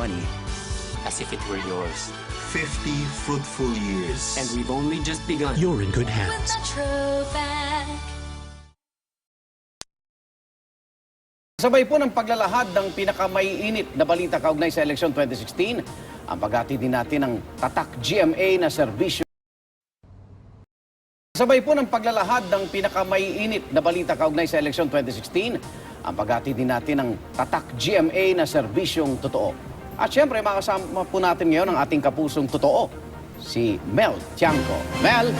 money as if it were yours. 50 fruitful years. And we've only just begun. You're in good hands. Sabay po ng paglalahad ng pinakamaiinit na balita kaugnay sa eleksyon 2016, ang paghati din natin ng tatak GMA na serbisyo. Sabay po ng paglalahad ng pinakamaiinit na balita kaugnay sa eleksyon 2016, ang paghati din natin ng tatak GMA na serbisyong totoo. At syempre, makasama po natin ngayon ang ating kapusong totoo, si Mel Tiangco. Mel!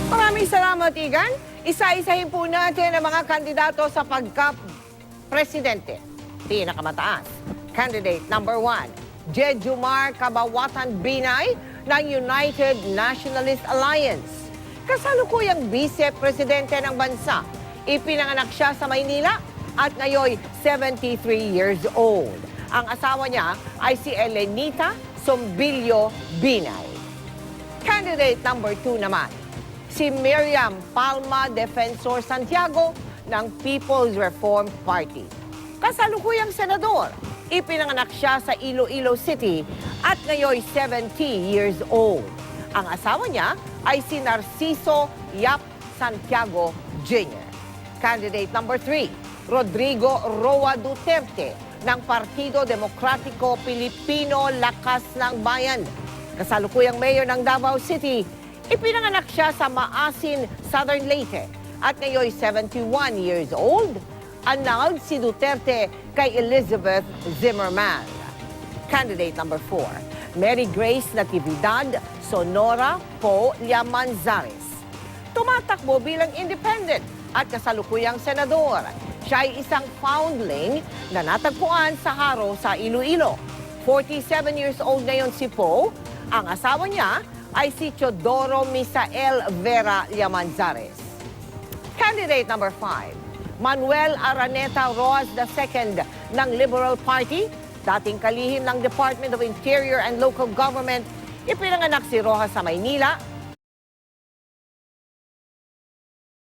Maraming salamat, Igan. Isa-isahin po natin ang mga kandidato sa pagka-presidente. Pinakamataas. Candidate number 1, Jejomar Cabawatan Binay ng United Nationalist Alliance. Kasalukuyang vice-presidente ng bansa. Ipinanganak siya sa Maynila at ngayon 73 years old. Ang asawa niya ay si Elenita Sombilio Binay. Candidate number 2 naman, si Miriam Palma Defensor Santiago ng People's Reform Party. Kasalukuyang senador, ipinanganak siya sa Iloilo City at ngayon 70 years old. Ang asawa niya ay si Narciso Yap Santiago Jr. Candidate number 3, Rodrigo Roa Duterte ng Partido Demokratiko Pilipino Lakas ng Bayan. Kasalukuyang mayor ng Davao City, ipinanganak siya sa Maasin, Southern Leyte at ngayon 71 years old. Annulled si Duterte kay Elizabeth Zimmerman. Candidate number 4, Mary Grace Natividad Sonora Po Llamanzares. Tumatakbo bilang independent at kasalukuyang senador. Siya ay isang foundling na natagpuan sa Haro sa Iloilo. 47 years old ngayon si Po. Ang asawa niya ay si Teodoro Misael Vera Llamanzares. Candidate number 5, Manuel Araneta Roas II ng Liberal Party, dating kalihim ng Department of Interior and Local Government. Ipinanganak si Rojas sa Maynila